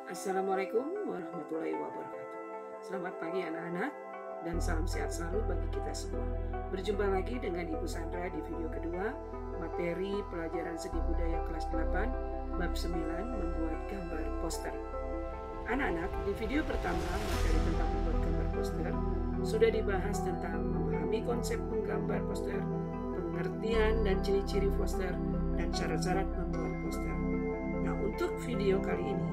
Assalamualaikum warahmatullahi wabarakatuh. Selamat pagi anak-anak dan salam sehat selalu bagi kita semua. Berjumpa lagi dengan Ibu Sandra di video kedua, materi pelajaran seni budaya kelas 8, bab 9, membuat gambar poster. Anak-anak, di video pertama materi tentang membuat gambar poster sudah dibahas tentang memahami konsep menggambar poster, pengertian dan ciri-ciri poster, dan syarat-syarat membuat poster. Nah, untuk video kali ini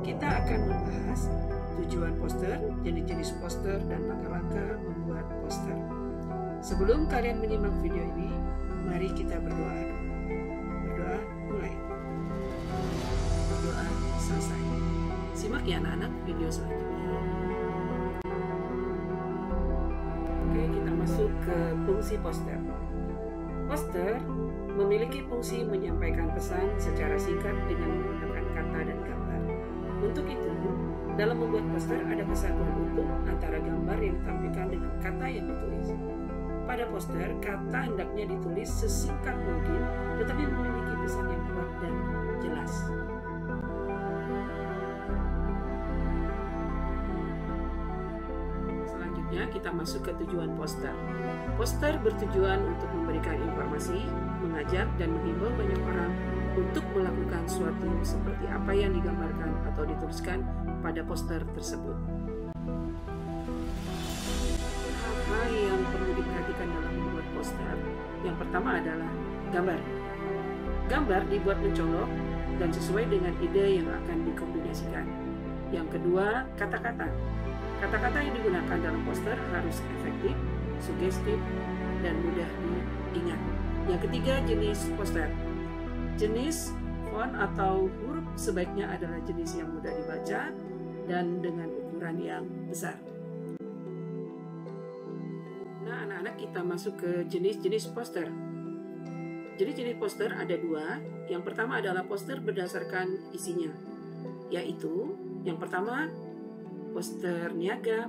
kita akan membahas tujuan poster, jenis-jenis poster, dan langkah-langkah membuat poster. Sebelum kalian menyimak video ini, mari kita berdoa. Berdoa mulai. Berdoa selesai. Simak ya anak-anak video selanjutnya. Oke, kita masuk ke fungsi poster. Poster memiliki fungsi menyampaikan pesan secara singkat dengan menggunakan kata dan gambar. Untuk itu, dalam membuat poster ada kesatuan utuh antara gambar yang ditampilkan dengan kata yang ditulis. Pada poster, kata hendaknya ditulis sesingkat mungkin, tetapi memiliki pesan yang kuat dan jelas. Selanjutnya, kita masuk ke tujuan poster. Poster bertujuan untuk memberikan informasi, mengajak, dan menghimbau banyak orang untuk melakukan sesuatu seperti apa yang digambarkan atau dituliskan pada poster tersebut. Hal yang perlu diperhatikan dalam membuat poster, yang pertama adalah gambar. Gambar dibuat mencolok dan sesuai dengan ide yang akan dikombinasikan. Yang kedua, kata-kata. Kata-kata yang digunakan dalam poster harus efektif, sugestif, dan mudah diingat. Yang ketiga, jenis poster. Jenis font atau huruf sebaiknya adalah jenis yang mudah dibaca dan dengan ukuran yang besar. Nah, anak-anak, kita masuk ke jenis-jenis poster. Jenis-jenis poster ada dua. Yang pertama adalah poster berdasarkan isinya, yaitu yang pertama poster niaga,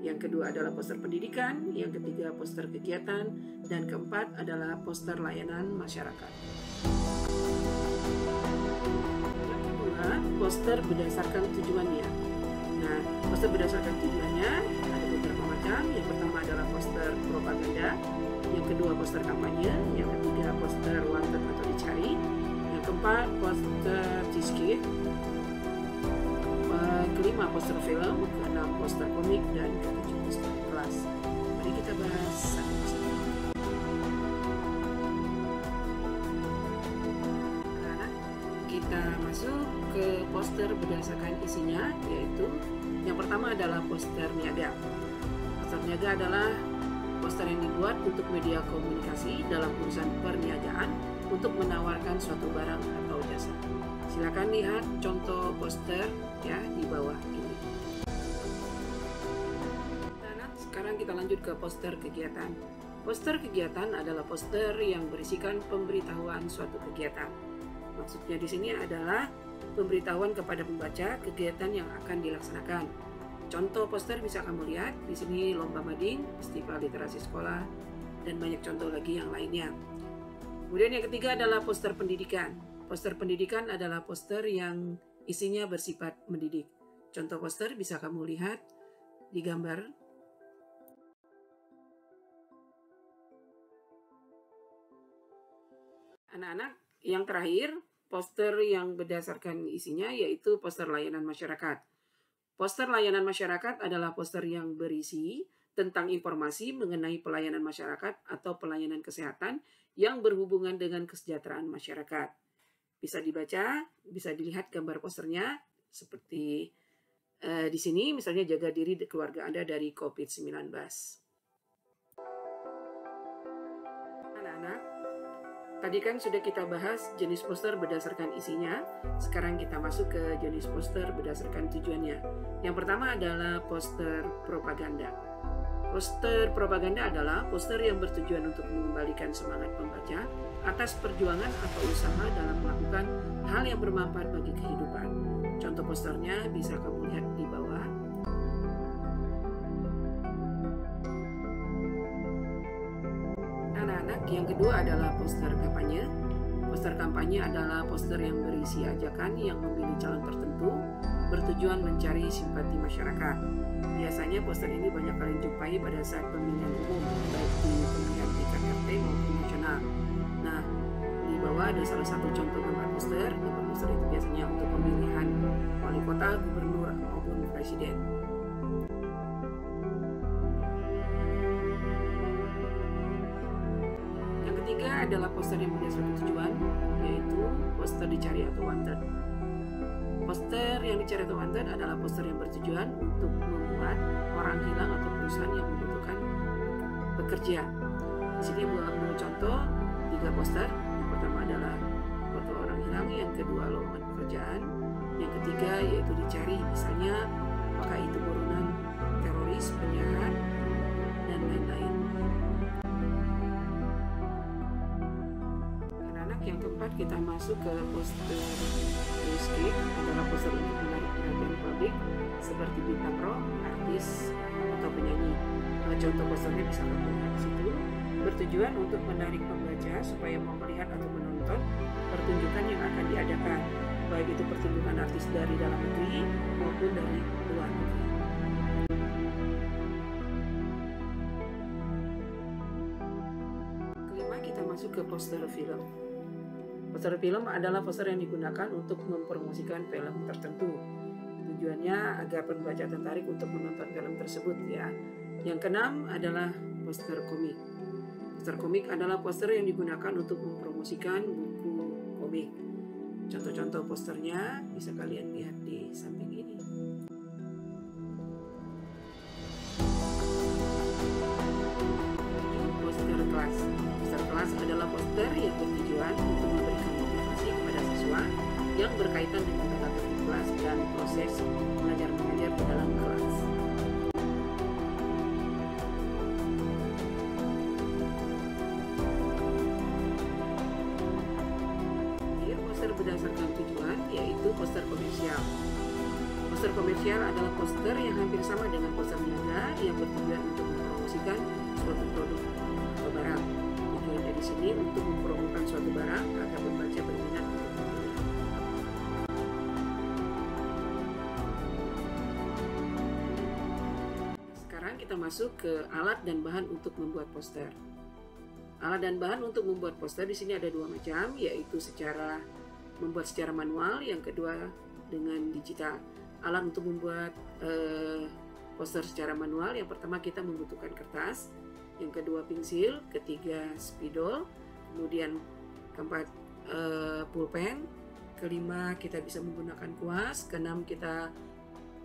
yang kedua adalah poster pendidikan, yang ketiga poster kegiatan, dan keempat adalah poster layanan masyarakat. Yang kedua, poster berdasarkan tujuannya. Nah, poster berdasarkan tujuannya ada beberapa macam. Yang pertama adalah poster propaganda, yang kedua poster kampanye, yang ketiga poster wanted atau dicari, yang keempat poster cheesecake, kelima poster film, keenam poster komik, dan ketujuh poster kelas. Mari kita bahas satu persatu. Kita masuk ke poster berdasarkan isinya, yaitu yang pertama adalah poster niaga. Poster niaga adalah poster yang dibuat untuk media komunikasi dalam urusan perniagaan untuk menawarkan suatu barang atau jasa. Silakan lihat contoh poster ya di bawah ini. Nah, sekarang kita lanjut ke poster kegiatan. Poster kegiatan adalah poster yang berisikan pemberitahuan suatu kegiatan. Maksudnya di sini adalah pemberitahuan kepada pembaca kegiatan yang akan dilaksanakan. Contoh poster bisa kamu lihat di sini: lomba mading, festival literasi sekolah, dan banyak contoh lagi yang lainnya. Kemudian yang ketiga adalah poster pendidikan. Poster pendidikan adalah poster yang isinya bersifat mendidik. Contoh poster bisa kamu lihat di gambar. Anak-anak, yang terakhir, poster yang berdasarkan isinya yaitu poster layanan masyarakat. Poster layanan masyarakat adalah poster yang berisi tentang informasi mengenai pelayanan masyarakat atau pelayanan kesehatan yang berhubungan dengan kesejahteraan masyarakat. Bisa dibaca, bisa dilihat gambar posternya seperti di sini, misalnya jaga diri keluarga Anda dari COVID-19. Anak-anak, tadi kan sudah kita bahas jenis poster berdasarkan isinya. Sekarang kita masuk ke jenis poster berdasarkan tujuannya. Yang pertama adalah poster propaganda. Poster propaganda adalah poster yang bertujuan untuk mengembalikan semangat pembaca atas perjuangan atau usaha dalam melakukan hal yang bermanfaat bagi kehidupan. Contoh posternya bisa kamu lihat di bawah. Anak-anak, yang kedua adalah poster kampanye. Poster kampanye adalah poster yang berisi ajakan yang memilih calon tertentu bertujuan mencari simpati masyarakat. Biasanya poster ini banyak kalian jumpai pada saat pemilihan umum, baik di pemilihan tingkat RT maupun nasional. Nah, di bawah ada salah satu contoh gambar poster. Gambar poster itu biasanya untuk pemilihan wali kota, gubernur, maupun presiden. Yang ketiga adalah poster yang berdasarkan tujuan, yaitu poster dicari atau wanted. Poster yang dicari atau wanted adalah poster yang bertujuan untuk membuat orang hilang atau perusahaan yang membutuhkan bekerja. Di sini buat contoh 3 poster. Yang pertama adalah foto orang hilang, yang kedua lowongan pekerjaan, yang ketiga yaitu dicari, misalnya apakah itu buronan teroris, penjahat, dan lain-lain. Anak-anak, yang keempat kita masuk ke poster newscape, adalah poster untuk menarik perhatian publik seperti bintang rock, artis, atau penyanyi. Contoh posternya bisa kamu lihat di situ. Bertujuan untuk menarik pembaca supaya mau melihat atau menonton pertunjukan yang akan diadakan, baik itu pertunjukan artis dari dalam negeri maupun dari luar negeri. Kelima, kita masuk ke poster film. Poster film adalah poster yang digunakan untuk mempromosikan film tertentu. Tujuannya agar pembaca tertarik untuk menonton film tersebut ya. Yang keenam adalah poster komik. Poster komik adalah poster yang digunakan untuk mempromosikan buku komik. Contoh-contoh posternya bisa kalian lihat di samping ini. Poster kelas. Poster kelas adalah poster yang bertujuan untuk memberikan motivasi kepada siswa yang berkaitan dengan tata tertib kelas dan proses belajar mengajar di dalam kelas. Berdasarkan tujuan, yaitu poster komersial. Poster komersial adalah poster yang hampir sama dengan poster niaga yang bertujuan untuk mempromosikan suatu produk atau barang. Tujuannya di sini untuk mempromosikan suatu barang agar pembaca berminat untuk membeli. Sekarang kita masuk ke alat dan bahan untuk membuat poster. Alat dan bahan untuk membuat poster di sini ada 2 macam, yaitu membuat secara manual, yang kedua dengan digital. Alat untuk membuat poster secara manual, yang pertama kita membutuhkan kertas, yang kedua pensil, ketiga spidol, kemudian keempat pulpen, kelima kita bisa menggunakan kuas, keenam kita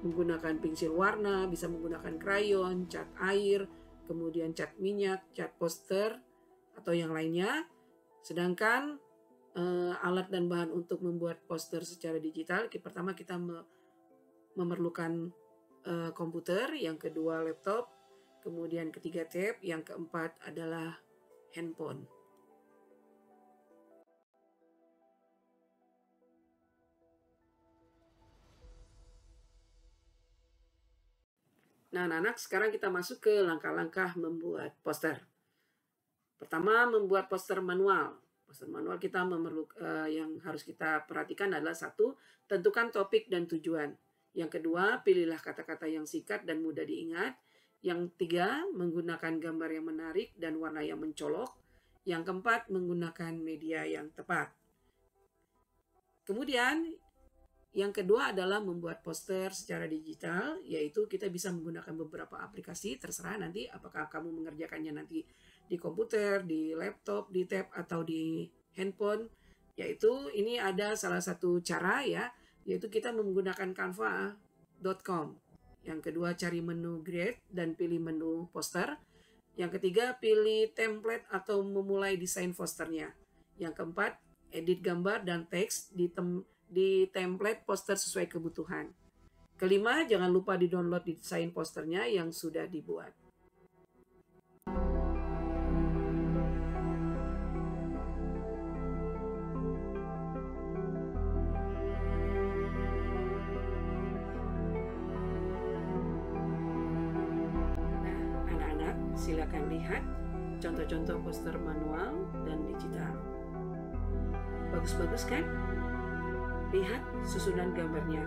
menggunakan pensil warna, bisa menggunakan krayon, cat air, kemudian cat minyak, cat poster, atau yang lainnya. Sedangkan alat dan bahan untuk membuat poster secara digital, pertama kita memerlukan komputer, yang kedua laptop, kemudian ketiga tab, yang keempat adalah handphone. Nah, anak-anak, sekarang kita masuk ke langkah-langkah membuat poster. Pertama, membuat poster manual. Poster manual kita yang harus kita perhatikan adalah 1, tentukan topik dan tujuan. Yang kedua, pilihlah kata-kata yang singkat dan mudah diingat. Yang 3, menggunakan gambar yang menarik dan warna yang mencolok. Yang keempat, menggunakan media yang tepat. Kemudian, yang kedua adalah membuat poster secara digital, yaitu kita bisa menggunakan beberapa aplikasi, terserah nanti apakah kamu mengerjakannya nanti di komputer, di laptop, di tab, atau di handphone. Yaitu ini ada salah satu cara ya, yaitu kita menggunakan canva.com. Yang kedua, cari menu Create dan pilih menu poster. Yang ketiga, pilih template atau memulai desain posternya. Yang keempat, edit gambar dan teks di template poster sesuai kebutuhan. Kelima, jangan lupa di-download desain posternya yang sudah dibuat. Silakan lihat contoh-contoh poster manual dan digital. Bagus-bagus kan? Lihat susunan gambarnya,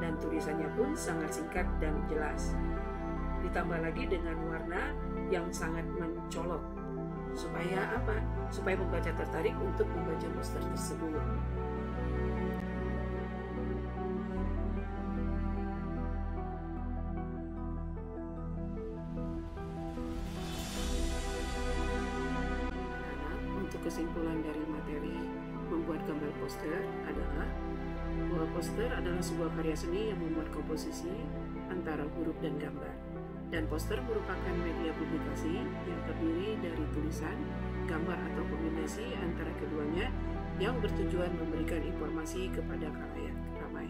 dan tulisannya pun sangat singkat dan jelas. Ditambah lagi dengan warna yang sangat mencolok. Supaya apa? Supaya pembaca tertarik untuk membaca poster tersebut. Untuk kesimpulan dari materi membuat gambar poster adalah bahwa poster adalah sebuah karya seni yang membuat komposisi antara huruf dan gambar. Dan poster merupakan media publikasi yang terdiri dari tulisan, gambar atau kombinasi antara keduanya yang bertujuan memberikan informasi kepada khalayak ramai.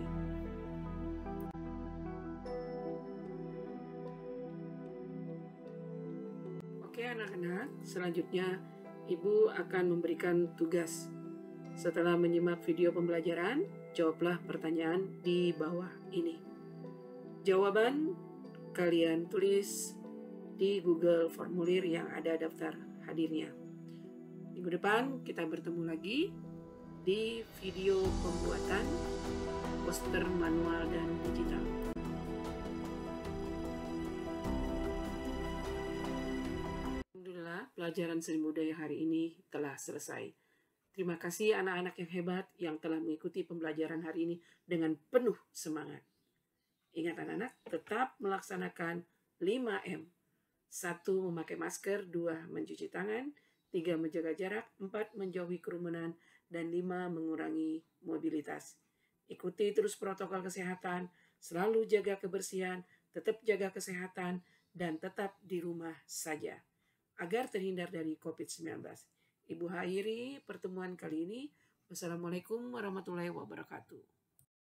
Oke anak-anak, selanjutnya Ibu akan memberikan tugas. Setelah menyimak video pembelajaran, jawablah pertanyaan di bawah ini. Jawaban kalian tulis di Google formulir yang ada daftar hadirnya. Minggu depan kita bertemu lagi di video pembuatan poster manual dan digital. Alhamdulillah, pelajaran seni budaya hari ini telah selesai. Terima kasih anak-anak yang hebat yang telah mengikuti pembelajaran hari ini dengan penuh semangat. Ingat anak-anak, tetap melaksanakan 5M. 1. Memakai masker, 2. Mencuci tangan, 3. Menjaga jarak, 4. Menjauhi kerumunan, dan 5. Mengurangi mobilitas. Ikuti terus protokol kesehatan, selalu jaga kebersihan, tetap jaga kesehatan, dan tetap di rumah saja, agar terhindar dari COVID-19. Ibu akhiri pertemuan kali ini. Wassalamualaikum warahmatullahi wabarakatuh.